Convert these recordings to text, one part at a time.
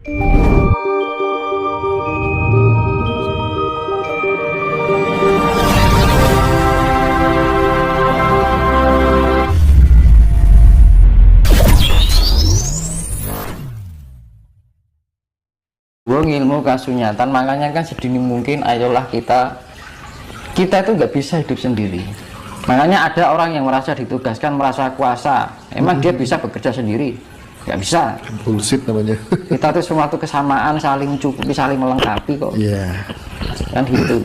Ilmu kasunyatan, makanya kan sedini mungkin ayolah kita itu nggak bisa hidup sendiri. Makanya ada orang yang merasa ditugaskan, merasa kuasa, emang dia bisa bekerja sendiri? Nggak bisa. Bullshit namanya. Kita tuh suatu kesamaan, saling cukupi, saling melengkapi kok. Iya. Kan gitu.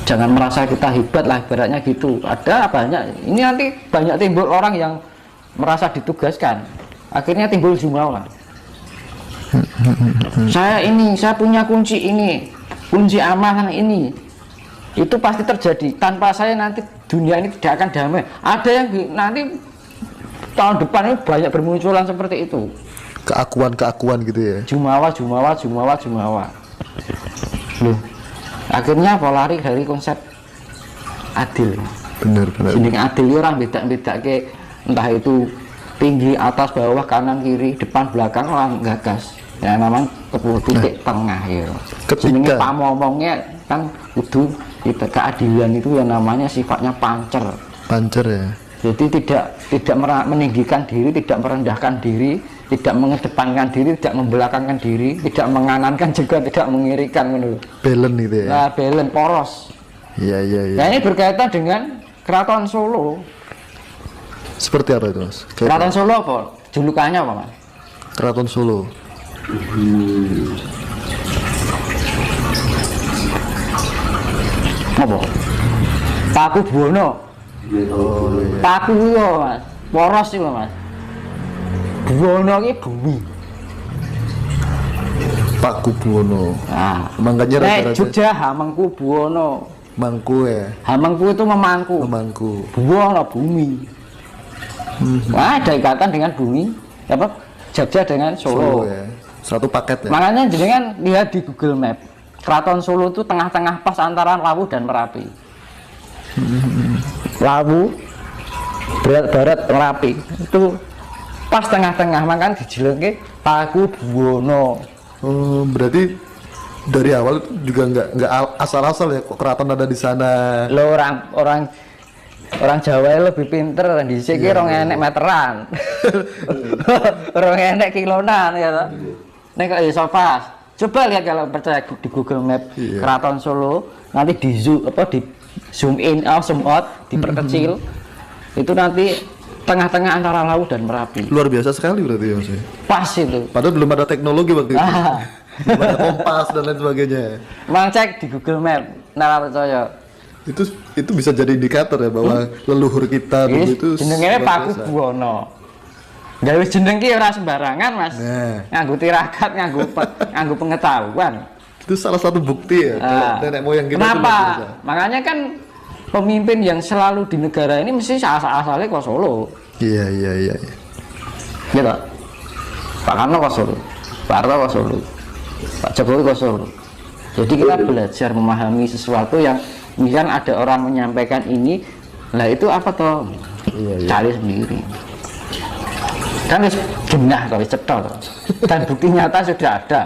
Jangan merasa kita hebat lah, ibaratnya gitu. Ada banyak, ini nanti banyak timbul orang yang merasa ditugaskan, akhirnya timbul jumawa. Saya punya kunci ini, kunci amanah ini. Itu pasti terjadi. Tanpa saya nanti dunia ini tidak akan damai. Ada yang nanti tahun depan ini banyak bermunculan seperti itu. Keakuan gitu ya. Jumawa. Loh, akhirnya lari dari konsep adil. Benar. Jeneng adil orang beda ke, entah itu tinggi, atas, bawah, kanan, kiri, depan, belakang, orang gagas. Ya memang titik tengah ya. Jenenge pamomongnya kan kudu keadilan itu yang namanya sifatnya pancer ya. Jadi tidak meninggikan diri, tidak merendahkan diri, tidak mengedepankan diri, tidak membelakangkan diri, tidak menganankan juga tidak mengirikan menurut. Balance itu ya. Nah, balance poros. Iya. Nah, ini berkaitan dengan Keraton Solo. Seperti apa itu, Mas? Keraton Solo apa? Julukannya apa, Mas? Keraton Solo. Apa? Paku Buwono. Oh, iya. Paku yo, Mas. Poros iki, Mas. Buwono iki bumi. Paku Buwono. Nah, makanya rata-rata Jogja Hamengku Buwono. Mangku ya. Hamengku itu memangku. Buwono bumi. Wah, ada ikatan dengan bumi. Apa? Jogja dengan Solo ya. Satu paket ya. Makanya jenengan lihat di Google Map, Keraton Solo itu tengah-tengah pas antara Lawu dan Merapi. Lawu, barat Merapi itu pas tengah-tengah, makanya dijelengke Paku Buwono. Oh, berarti dari awal itu juga nggak asal-asal ya kok keraton ada di sana. Lo orang Jawa lebih pinter, di sini orang enek meteran, orang enek kilonan ya toh. Nek kok iso pas. Coba lihat kalau percaya di Google Map Keraton Solo, nanti di zoom in, zoom out, diperkecil. Itu nanti tengah-tengah antara Lawu dan Merapi. Luar biasa sekali berarti ya, Mas. Pas itu. Padahal belum ada teknologi waktu itu. Belum ada kompas dan lain sebagainya. Mang cek di Google Map, nara percaya. Itu bisa jadi indikator ya bahwa leluhur kita dulu itu jenenge Paku Buwono. Gawe jeneng ki ora sembarangan, Mas. Nganggo tirakat, nganggo pengetahuan. Itu salah satu bukti ya nenek moyang kita. Kenapa? Makanya kan pemimpin yang selalu di negara ini mesti asal-asalnya kok Solo. Iya. Gitu. Pak Karno kok Solo, Pak Harto kok Solo, Pak Jokowi kok Solo. Jadi kita belajar memahami sesuatu yang misalkan ada orang menyampaikan ini, lah itu apa toh? Cari sendiri. Kan wis genah kok, wis cetha toh. Dan bukti nyata sudah ada.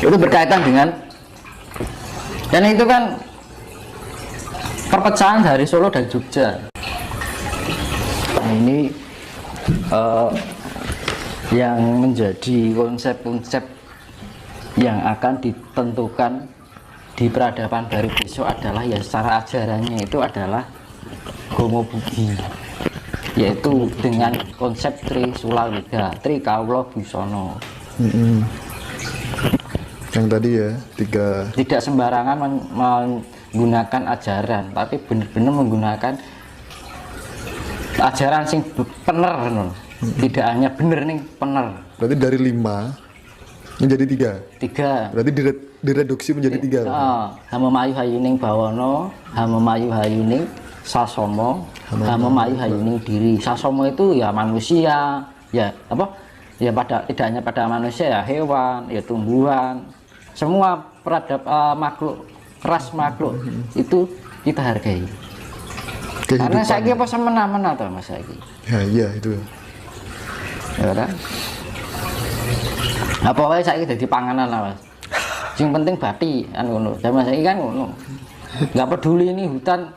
Itu berkaitan dengan, dan itu kan perpecahan dari Solo dan Jogja. Nah, ini yang menjadi konsep-konsep yang akan ditentukan di peradaban baru besok adalah ya secara ajarannya itu adalah Gomo Budi, yaitu dengan konsep Tri Sulaweda, Tri Kawula Busana. Yang tadi ya, tidak sembarangan menggunakan ajaran, tapi benar-benar menggunakan ajaran sing bener, tidak hanya bener nih, bener. Berarti dari 5 menjadi 3. Berarti direduksi menjadi 3. Hamemayu hayuning bawana, hamemayu hayuning sasomo, hamemayu hayuning diri. Sasomo itu ya manusia, ya apa? Ya tidak hanya pada manusia, ya hewan, ya tumbuhan, semua makhluk, ras makhluk itu kita hargai. Karena saya apa semena-mena tuh Mas saya. Ya iya itu. Ya kan? Apa wae saiki dadi panganan lah, Mas. Sing penting bathi kan ngono. Zaman saiki kan ngono. Enggak peduli ini hutan.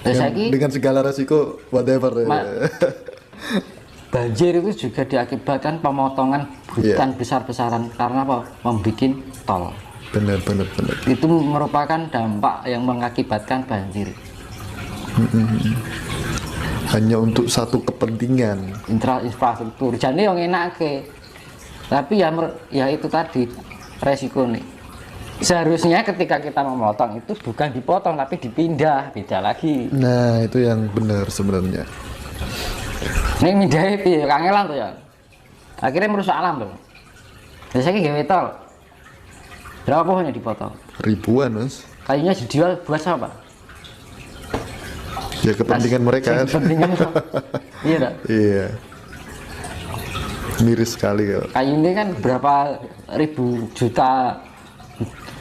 Saiki dengan segala resiko whatever. Banjir itu juga diakibatkan pemotongan hutan besar-besaran karena apa? Membikin tol. Benar. Itu merupakan dampak yang mengakibatkan banjir. Hanya untuk satu kepentingan. Infrastruktur. Jadi yang enak ke. Tapi ya itu tadi resiko nih. Seharusnya ketika kita memotong itu bukan dipotong tapi dipindah, beda lagi. Nah itu yang benar sebenarnya. Ini mindahnya piye kangelan tuh ya. Akhirnya merusak alam tuh. Biasanya gawe tol. Berapa pohonnya dipotong? Ribuan, Mas. Kayunya dijual buat siapa? Ya kepentingan mereka. Kepentingan. Iya tak? Iya. Miris sekali ya. Kayu ini kan berapa ribu juta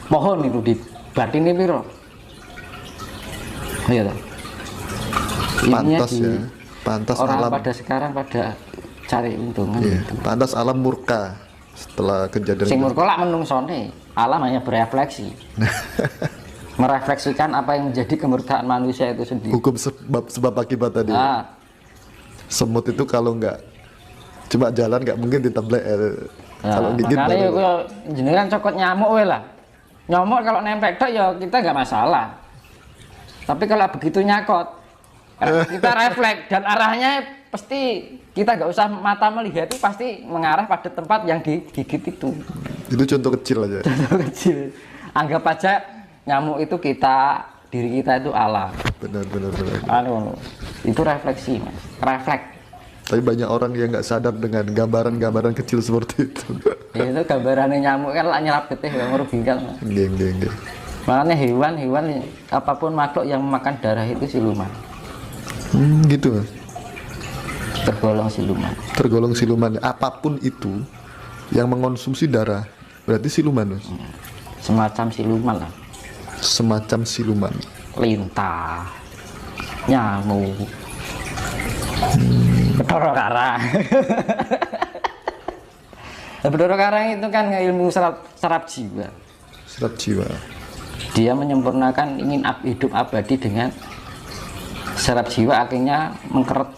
pohon itu di Batin ini piro? Iya tak? Pantas ya. Pantas orang alam. pada sekarang pada cari untungan. Iya. Gitu. Pantas alam murka setelah kejadian. Sing murka lak menungsone, alam hanya berefleksi. Merefleksikan apa yang menjadi kemurkaan manusia itu sendiri. Hukum sebab akibat tadi. Semut itu kalau nggak cuma jalan nggak mungkin diteblek. Kalau gigit makanya ya jenengan cokot nyamuk we lah. Nyamuk kalau nempel tok ya kita nggak masalah. Tapi kalau begitu nyakot kita refleks dan arahnya pasti kita nggak usah mata melihat itu pasti mengarah pada tempat yang digigit itu. Itu contoh kecil aja. Contoh kecil. Anggap aja nyamuk itu diri kita itu alam. Benar. Itu refleksi, Mas. Refleks. Tapi banyak orang yang nggak sadar dengan gambaran-gambaran kecil seperti itu. Ya, itu gambarannya nyamuk kan lah nyerap getih yang merugikan. Geng. Makanya hewan apapun makhluk yang memakan darah itu siluman. Gitu, Mas. Tergolong siluman. Apapun itu yang mengonsumsi darah berarti siluman, Mas. Semacam siluman lah. Semacam siluman. Lintah, nyamuk, Bathara Karang. Bathara Karang itu kan ilmu serap jiwa. Serap jiwa. Dia menyempurnakan ingin hidup abadi dengan serap jiwa, akhirnya mengkeret.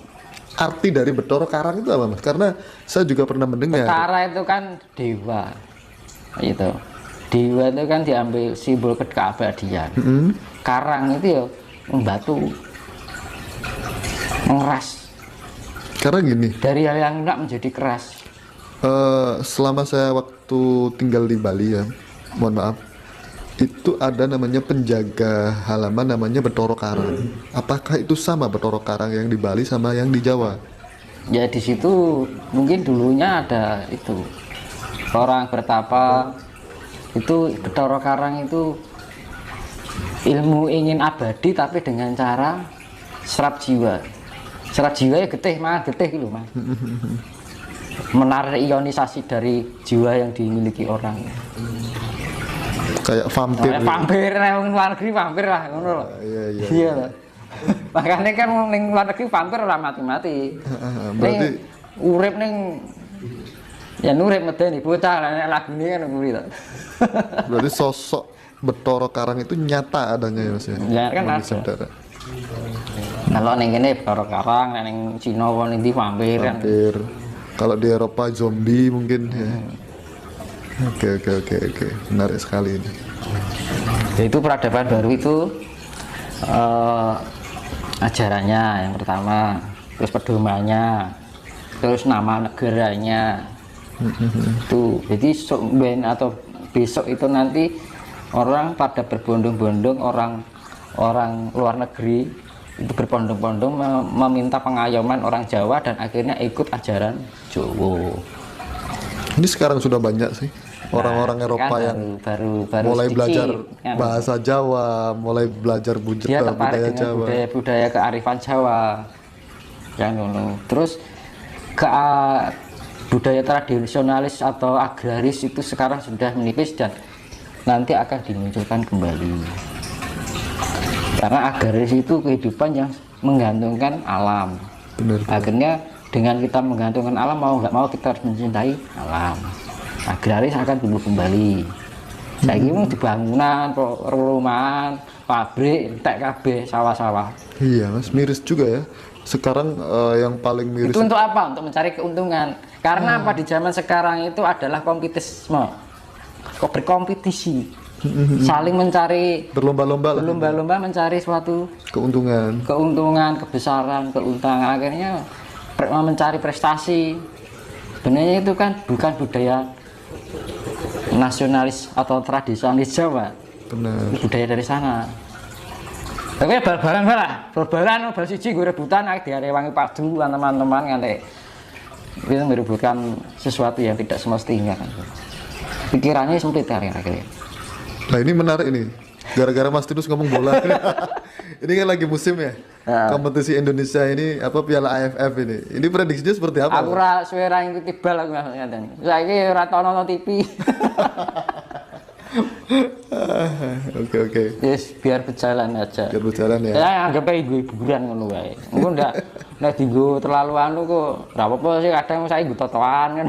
Arti dari Bathara Karang itu apa, Mas? Karena saya juga pernah mendengar. Bathara itu kan dewa, itu. Dewa itu kan diambil simbol keabadian. Karang itu ya membatu, mengeras. Karena gini. Dari hal yang lunak menjadi keras. Selama saya waktu tinggal di Bali ya, mohon maaf, itu ada namanya penjaga halaman namanya Bathara Karang. Apakah itu sama Bathara Karang yang di Bali sama yang di Jawa? Ya di situ mungkin dulunya ada itu orang bertapa itu. Bathara Karang itu ilmu ingin abadi tapi dengan cara serap jiwa. Serap jiwa ya getih gitu, Mas. Menarik ionisasi dari jiwa yang dimiliki orang. Kayak vampir. Vampir nang luar negeri vampir lah ngono lho. Iya. Makanya kan ning luar negeri vampir ora mati-mati. Berarti urip ning ya urip medeni bocah nek lagune kan kuwi to. Berarti sosok Bathara Karang itu nyata adanya ya, Mas ya. Ya kan ada. Kalau ning kene Bathara Karang, ning Cina wong ndi vampir kan. Vampir. Kalau di Eropa zombie mungkin ya. Oke. Menarik sekali ini. Itu peradaban baru itu ajarannya yang pertama, terus pedomannya, terus nama negaranya. Itu jadi atau besok itu nanti orang pada berbondong-bondong, orang luar negeri itu berbondong-bondong meminta pengayoman orang Jawa dan akhirnya ikut ajaran Jawa. Ini sekarang sudah banyak sih orang-orang Eropa kan yang baru mulai sedikit, belajar kan. bahasa Jawa, mulai belajar Dia tertarik budaya dengan Jawa, budaya kearifan Jawa, kan terus budaya tradisionalis atau agraris itu sekarang sudah menipis dan nanti akan dimunculkan kembali. Karena agraris itu kehidupan yang menggantungkan alam. Benar. Akhirnya dengan kita menggantungkan alam, mau nggak mau kita harus mencintai alam. Agraris akan tumbuh kembali. Saya ini di bangunan, perumahan, pabrik, TKB, sawah-sawah. Iya mas, miris juga ya. Sekarang yang paling miris Itu untuk apa? Untuk mencari keuntungan. Karena apa, di zaman sekarang itu adalah kompetisme, kok berkompetisi, saling mencari, berlomba-lomba lah, berlomba-lomba mencari suatu keuntungan. kebesaran, keuntungan, akhirnya mencari prestasi. Sebenarnya itu kan bukan budaya nasionalis atau tradisionalis Jawa, Benar. budaya dari sana. Oke, bal-balan bal siji gue rebutan diarewangi padu teman-teman nganti itu merebutkan sesuatu yang tidak semestinya kan. Pikirannya sempit akhirnya. Nah ini menarik ini, gara-gara Mas Tinus ngomong bola. Ini kan lagi musim ya, kompetisi Indonesia ini apa Piala AFF ini prediksinya seperti apa? Aku ora suwe ra ngikuti bal aku ngaten. Saiki ora tau nonton TV. Oke. Yes, biar berjalan aja. Biar berjalan ya. Ya anggap aja hiburan ngono wae. Engko ndak dienggo terlalu anu kok. Ora apa-apa sih, kadang saya nggo totoan kan.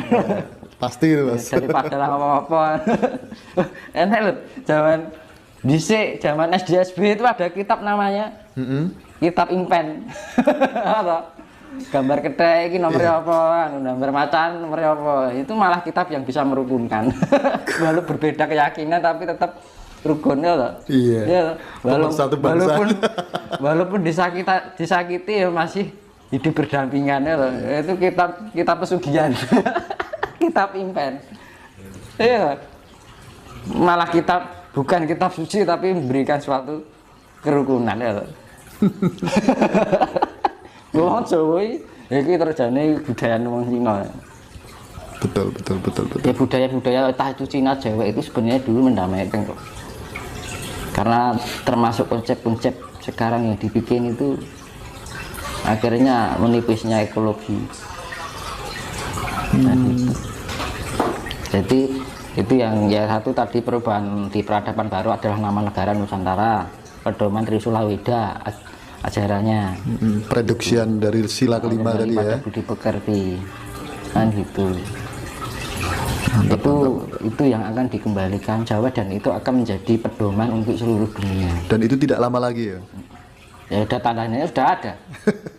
Pasti itu mas. Daripada lah apa-apa. Enak lho, zaman SD SB itu ada kitab namanya kitab impen. Apa? Gambar kethek iki nomornya apa, gambar macan nomornya apa. Itu malah kitab yang bisa merukunkan. Walau berbeda keyakinan tapi tetap rukun ya toh. Iya. Ya, walaupun disakiti ya masih hidup berdampingan ya toh. Itu kitab pesugihan. Kitab impen. Iya. Malah bukan kitab suci tapi memberikan suatu kerukunan ya toh. Wong Jawa iki terjane budaya wong Cina. Betul. Ya budaya-budaya entah itu Cina Jawa itu sebenarnya dulu mendamaikan kok. Karena termasuk konsep-konsep sekarang yang dibikin itu akhirnya menipisnya ekologi. Jadi itu yang ya satu tadi perubahan di peradaban baru adalah nama negara Nusantara, pedoman Trisula Weda ajarannya. Prediksian dari sila kelima tadi ya. Budi pekerti kan gitu. Itu yang akan dikembalikan Jawa dan itu akan menjadi pedoman untuk seluruh dunia. Dan itu tidak lama lagi ya. Ya udah tandanya sudah ada.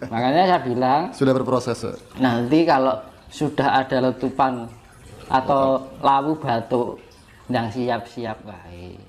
Makanya saya bilang sudah berproses. Nanti kalau sudah ada letupan atau lawu batuk yang siap-siap baik.